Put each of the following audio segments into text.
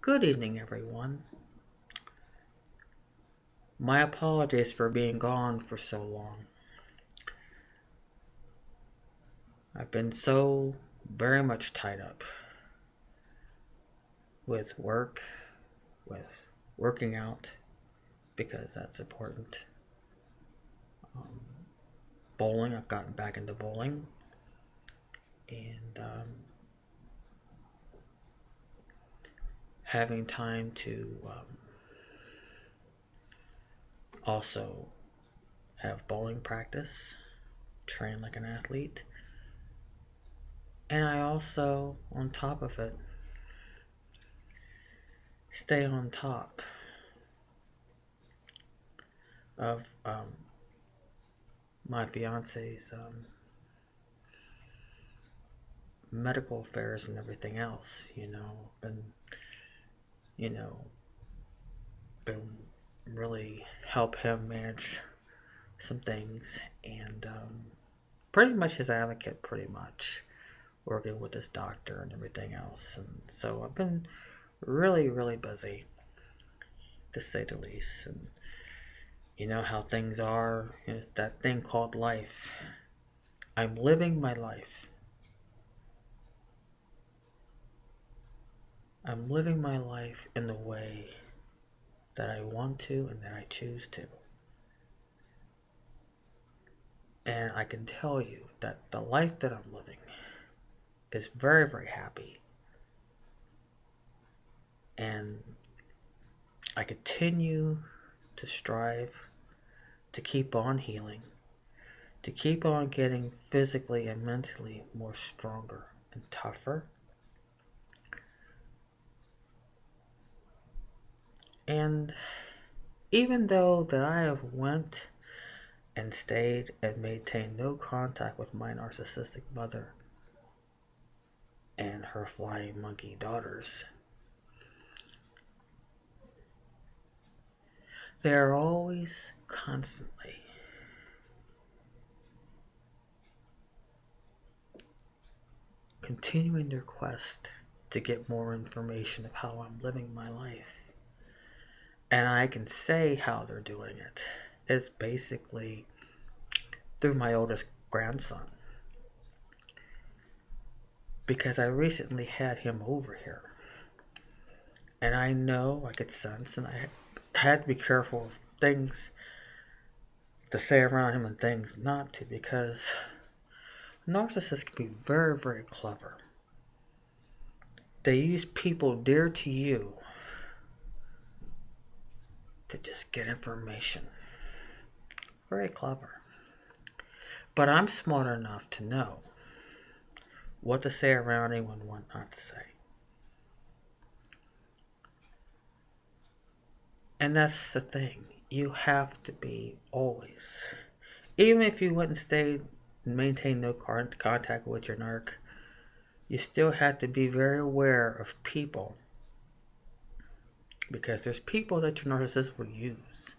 Good evening, everyone. My apologies for being gone for so long. I've been so very much tied up with work, with working out, because that's important. Um, Bowling, I've gotten back into bowling, and having time to also have bowling practice, train like an athlete, and I also, on top of it, stay on top of my fiance's medical affairs and everything else. You know, been really help him manage some things, and pretty much his advocate, pretty much working with his doctor and everything else. And so I've been really, really busy, to say the least. And you know how things are. It's that thing called life. I'm living my life. I'm living my life in the way that I want to and that I choose to. And I can tell you that the life that I'm living is very, very happy. And I continue to strive to keep on healing, to keep on getting physically and mentally more stronger and tougher. And even though that I have went and stayed and maintained no contact with my narcissistic mother and her flying monkey daughters, they are always constantly continuing their quest to get more information of how I'm living my life. And I can say how they're doing it is basically through my oldest grandson. Because I recently had him over here. And I know, I could sense, and I had to be careful of things to say around him and things not to, because narcissists can be very, very clever. They use people dear to you to just get information. Very clever. But I'm smart enough to know what to say around him and what not to say. And that's the thing. You have to be always, even if you wouldn't stay and maintain no contact with your narc, you still have to be very aware of people, because there's people that your narcissist will use.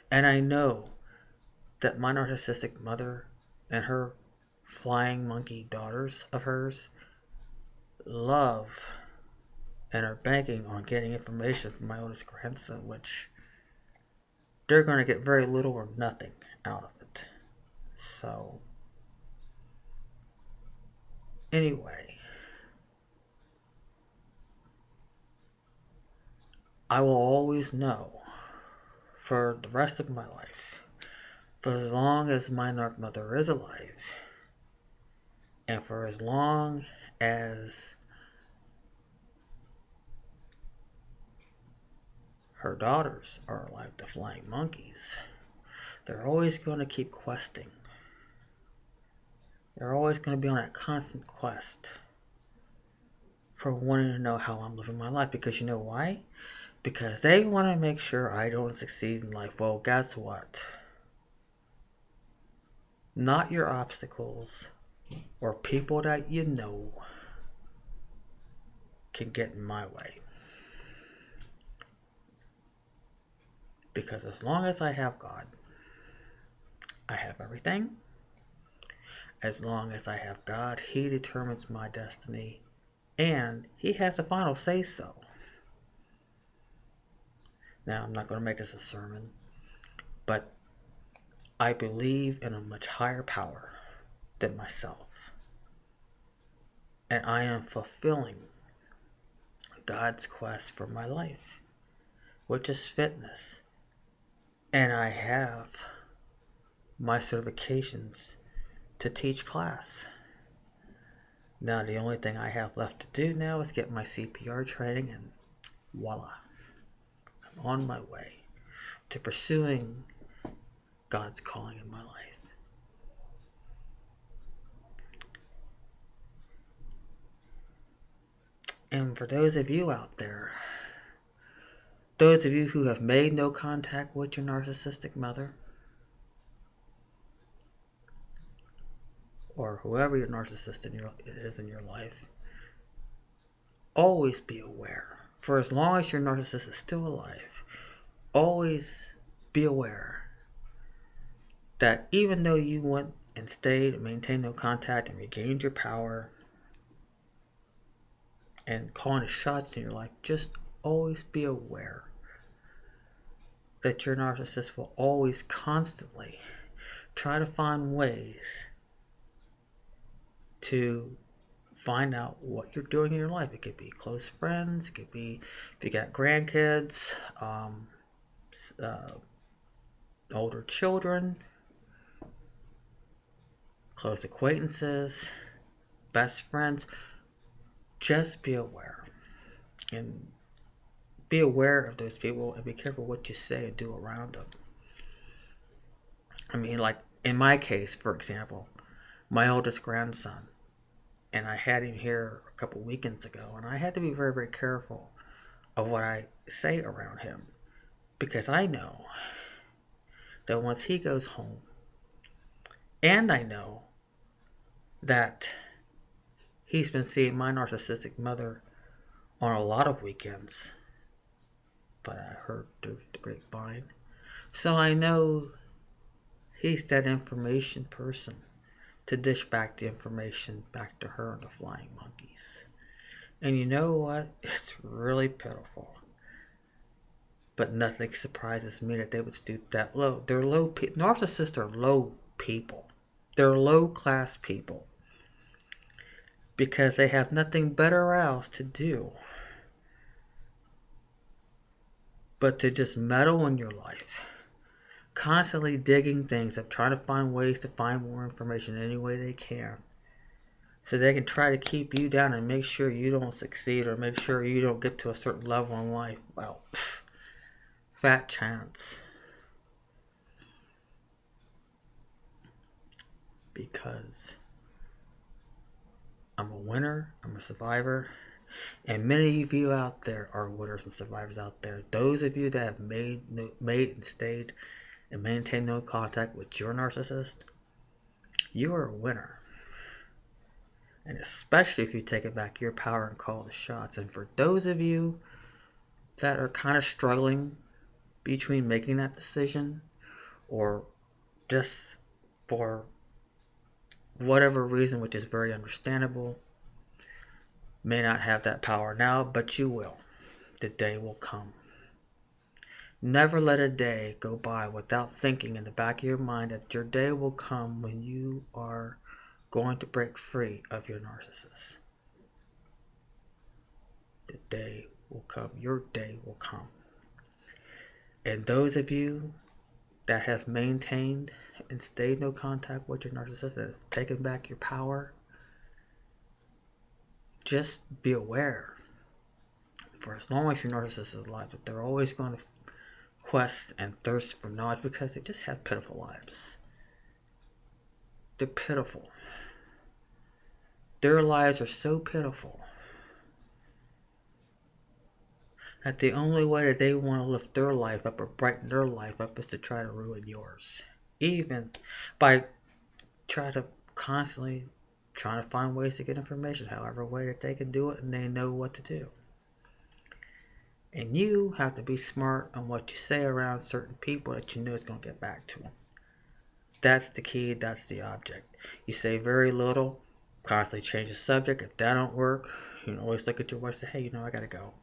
And I know that my narcissistic mother and her flying monkey daughters of hers love and are banking on getting information from my oldest grandson, which they're going to get very little or nothing out of it. So, anyway, I will always know for the rest of my life, for as long as my narc mother is alive, and for as long as her daughters are like the flying monkeys, they're always going to keep questing. They're always going to be on that constant quest for wanting to know how I'm living my life. Because you know why? Because they want to make sure I don't succeed in life. Well, guess what? Not your obstacles or people that you know can get in my way. Because as long as I have God, I have everything. As long as I have God, He determines my destiny, and He has the final say so. Now, I'm not going to make this a sermon, but I believe in a much higher power than myself. And I am fulfilling God's quest for my life, which is fitness. And I have my certifications to teach class. Now, the only thing I have left to do now is get my CPR training, and voila, I'm on my way to pursuing God's calling in my life. And for those of you out there, those of you who have made no contact with your narcissistic mother, or whoever your narcissist is in your life, always be aware. For as long as your narcissist is still alive, always be aware that even though you went and stayed and maintained no contact and regained your power and calling the shots in your life, just always be aware that your narcissist will always constantly try to find ways to find out what you're doing in your life. It could be close friends, it could be if you got grandkids, older children, close acquaintances, best friends. Just be aware. And be aware of those people and be careful what you say and do around them. I mean, like in my case, for example, my oldest grandson, and I had him here a couple weekends ago, and I had to be very, very careful of what I say around him, because I know that once he goes home, and I know that he's been seeing my narcissistic mother on a lot of weekends, but I heard through the grapevine, so I know he's that information person to dish back the information back to her and the flying monkeys. And you know what? It's really pitiful. But nothing surprises me that they would stoop that low. They're low. Narcissists are low people. They're low class people because they have nothing better else to do but to just meddle in your life, constantly digging things up, trying to find ways to find more information any way they can, so they can try to keep you down and make sure you don't succeed or make sure you don't get to a certain level in life. Well, fat chance. Because I'm a winner, I'm a survivor, and many of you out there are winners and survivors out there. Those of you that have made and stayed and maintained no contact with your narcissist, you are a winner. And especially if you take it back your power and call the shots. And for those of you that are kind of struggling between making that decision or just for whatever reason, which is very understandable, may not have that power now, but you will. The day will come. Never let a day go by without thinking in the back of your mind that your day will come when you are going to break free of your narcissist. The day will come. Your day will come. And those of you that have maintained and stayed no contact with your narcissist and have taken back your power, just be aware, for as long as your narcissist is alive, that they're always going to quest and thirst for knowledge because they just have pitiful lives. They're pitiful. Their lives are so pitiful that the only way that they want to lift their life up or brighten their life up is to try to ruin yours. Even by constantly trying to find ways to get information, however way that they can do it and they know what to do. And you have to be smart on what you say around certain people that you know is going to get back to them. That's the key. That's the object. You say very little, constantly change the subject. If that don't work, you can always look at your wife and say, hey, I got to go.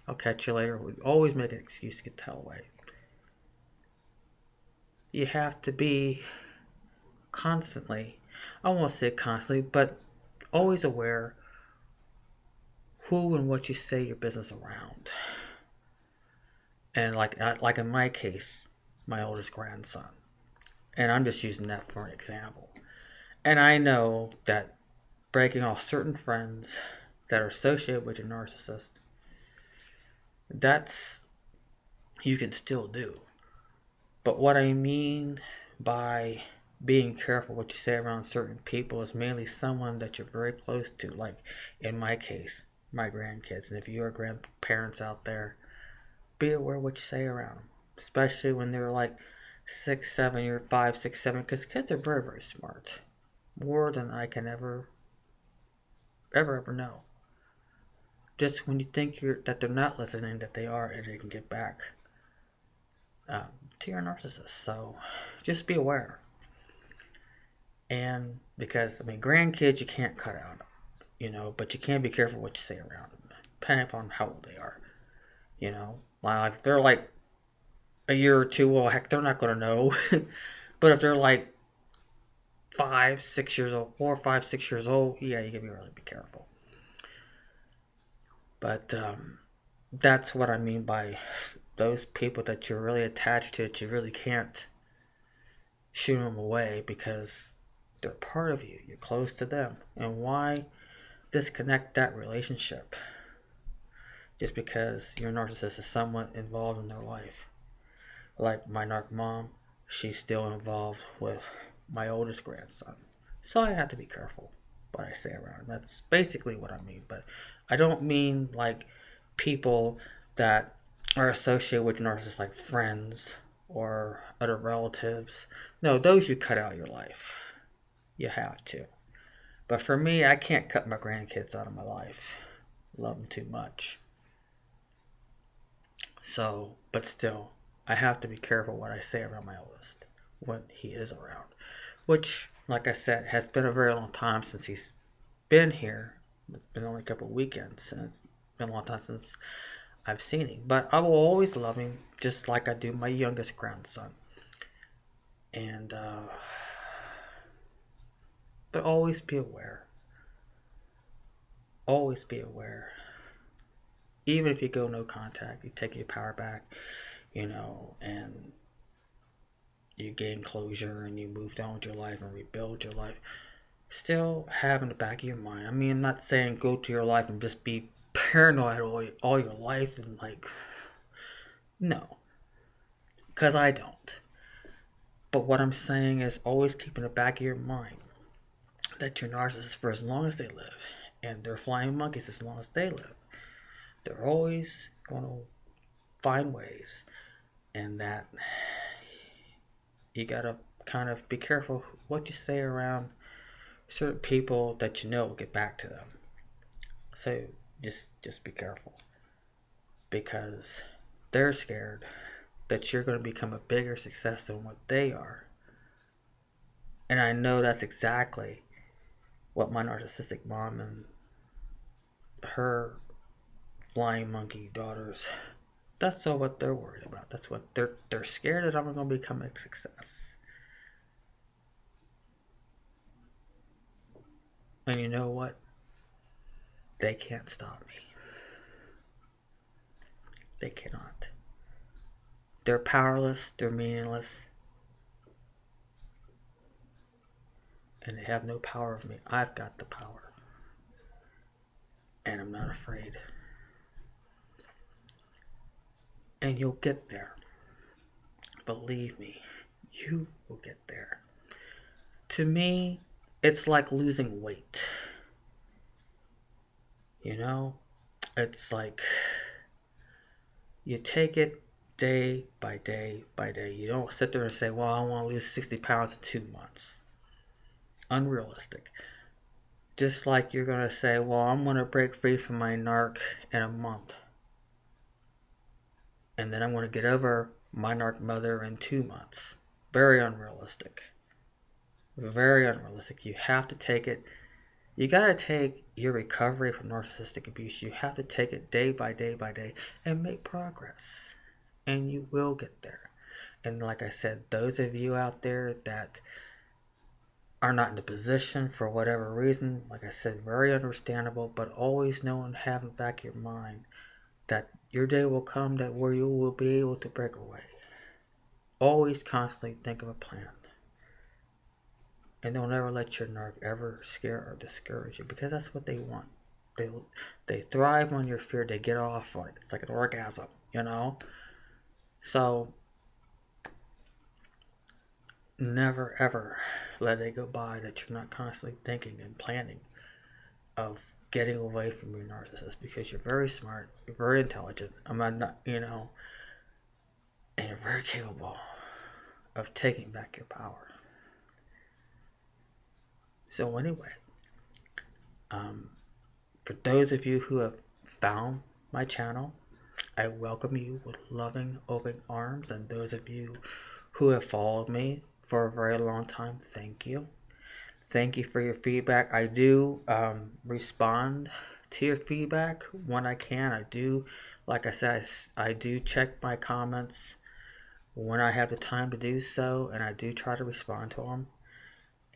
I'll catch you later. We always make an excuse to get the hell away. You have to be constantly, I won't say constantly, but always aware who and what you say your business around. And like in my case, my oldest grandson. And I'm just using that for an example. And I know that breaking off certain friends that are associated with a narcissist, that's you can still do. But what I mean by being careful what you say around certain people is mainly someone that you're very close to. Like in my case, my grandkids. And if you are grandparents out there, be aware what you say around them, especially when they're like 6, 7, you're 5, 6, 7, because kids are very, very smart, more than I can ever know. Just when you think that they're not listening, that they are, and they can get back to your narcissist. So just be aware. And because grandkids you can't cut out, but you can be careful what you say around them, depending upon how old they are. Like if they're like a year or two, well, heck, they're not going to know. But if they're like 5, 6 years old, 4, 5, 6 years old, yeah, you can really be careful. But that's what I mean by those people that you're really attached to, that you really can't shoot them away because they're part of you. You're close to them. And why disconnect that relationship just because your narcissist is somewhat involved in their life? Like my narc mom, she's still involved with my oldest grandson. So I have to be careful what I say around him. That's basically what I mean. But I don't mean like people that are associated with narcissists, like friends or other relatives. No, those you cut out of your life. You have to. But for me, I can't cut my grandkids out of my life. Love them too much. So, but still, I have to be careful what I say around my oldest when he is around. Which, like I said, has been a very long time since he's been here. It's been only a couple of weekends, and it's been a long time since I've seen him. But I will always love him, just like I do my youngest grandson. And, but always be aware. Always be aware. Even if you go no contact, you take your power back, and you gain closure and you move on with your life and rebuild your life. Still have in the back of your mind. I'm not saying go to your life and just be paranoid all your life and no, because I don't. But what I'm saying is always keep in the back of your mind that you're narcissists for as long as they live, and they're flying monkeys as long as they live. They're always going to find ways, and that you gotta kind of be careful what you say around certain people that will get back to them. So just be careful, because they're scared that you're going to become a bigger success than what they are. And I know that's exactly what my narcissistic mom and her flying monkey daughters, that's all what they're worried about. That's what they're scared that I'm going to become a success. And you know what? They can't stop me. They cannot. They're powerless, they're meaningless, and they have no power over me. I've got the power. And I'm not afraid. And you'll get there. Believe me, you will get there. To me, it's like losing weight. It's like you take it day by day by day. You don't sit there and say, well, I want to lose 60 pounds in 2 months. Unrealistic. Just like you're going to say, well, I'm going to break free from my narc in a month. And then I'm going to get over my narc mother in 2 months. Very unrealistic. Very unrealistic. You have to take it You got to take your recovery from narcissistic abuse. You have to take it day by day by day and make progress. And you will get there. And like I said, those of you out there that are not in the position for whatever reason, like I said, very understandable, but always know and have in the back of your mind that your day will come that where you will be able to break away. Always constantly think of a plan. And don't ever let your narc ever scare or discourage you, because that's what they want. They thrive on your fear. They get off on it. It's like an orgasm, you know? So never ever let it go by that you're not constantly thinking and planning of getting away from your narcissist, because you're very smart, you're very intelligent. I'm not, and you're very capable of taking back your power. So anyway, for those of you who have found my channel, I welcome you with loving open arms, and those of you who have followed me for a very long time, thank you. Thank you for your feedback. I do respond to your feedback when I can. I do, like I said, I do check my comments when I have the time to do so, and I do try to respond to them.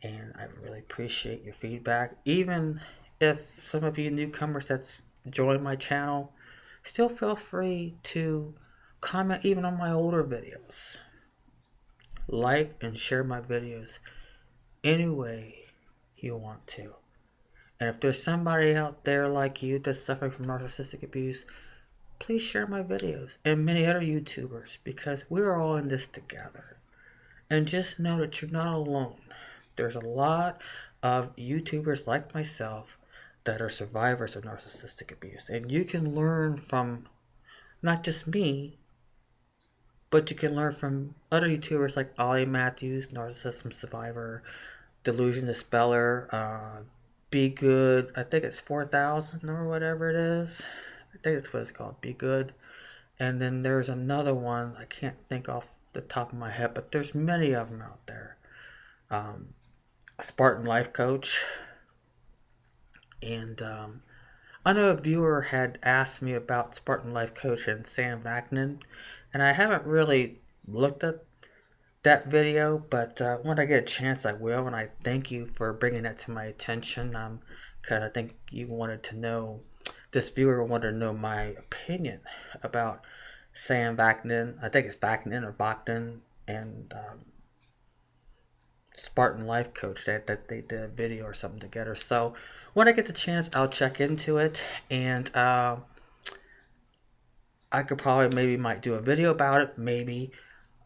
And I really appreciate your feedback. Even if some of you newcomers that's joined my channel, still feel free to comment even on my older videos. Like and share my videos any way you want to. And if there's somebody out there like you that's suffering from narcissistic abuse, please share my videos and many other YouTubers, because we're all in this together. And just know that you're not alone. There's a lot of YouTubers like myself that are survivors of narcissistic abuse. And you can learn from not just me, but you can learn from other YouTubers like Ollie Matthews, Narcissism Survivor, Delusion Dispeller, Be Good, I think it's 4000 or whatever it is. I think that's what it's called, Be Good. And then there's another one, I can't think off the top of my head, but there's many of them out there. Spartan Life Coach. And I know a viewer had asked me about Spartan Life Coach and Sam Vaknin, and I haven't really looked at that video, but when I get a chance I will, and I thank you for bringing that to my attention, because I think you wanted to know, this viewer wanted to know my opinion about Sam Vaknin, I think it's Vaknin or Vaknin, and Spartan Life Coach, that they did a video or something together. So when I get the chance, I'll check into it, and I could probably might do a video about it, maybe,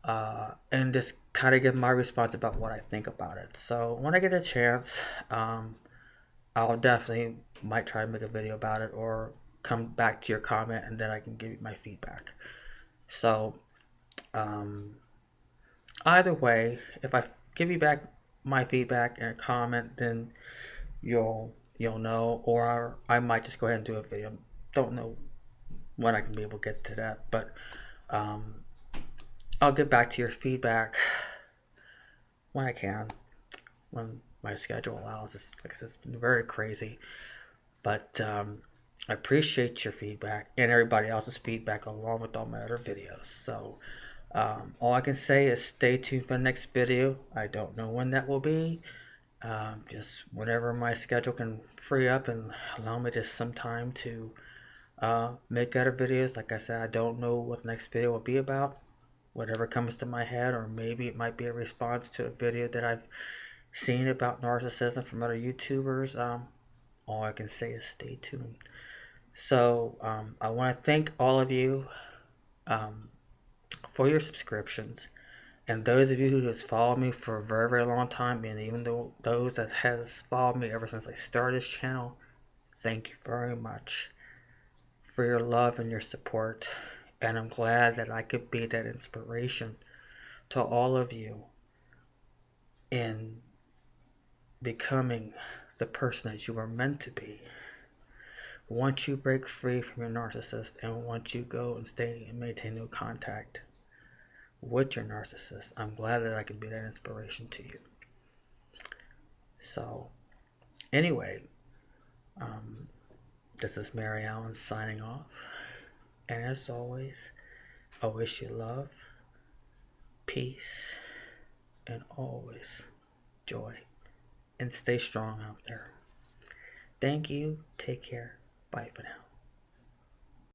and just kind of give my response about what I think about it. So when I get a chance, I'll definitely might try to make a video about it, or come back to your comment and then I can give you my feedback. So either way, if I give you back my feedback in a comment, then you'll know, or I might just go ahead and do a video. Don't know when I can be able to get to that, but I'll get back to your feedback when I can, when my schedule allows. It's, like I said, it's been very crazy, but I appreciate your feedback and everybody else's feedback along with all my other videos. So all I can say is stay tuned for the next video. I don't know when that will be. Just whenever my schedule can free up and allow me just some time to make other videos. Like I said, I don't know what the next video will be about. Whatever comes to my head, or maybe it might be a response to a video that I've seen about narcissism from other YouTubers. All I can say is stay tuned. So I want to thank all of you for your subscriptions, and those of you who has followed me for a very, very long time, and even though those that has followed me ever since I started this channel, thank you very much for your love and your support. And I'm glad that I could be that inspiration to all of you in becoming the person that you were meant to be. Once you break free from your narcissist, and once you go and stay and maintain no contact with your narcissist, I'm glad that I can be that inspiration to you. So anyway, Um, this is Mary Ellen signing off. And as always, I wish you love, peace, and always joy. And stay strong out there. Thank you. Take care. Bye for now.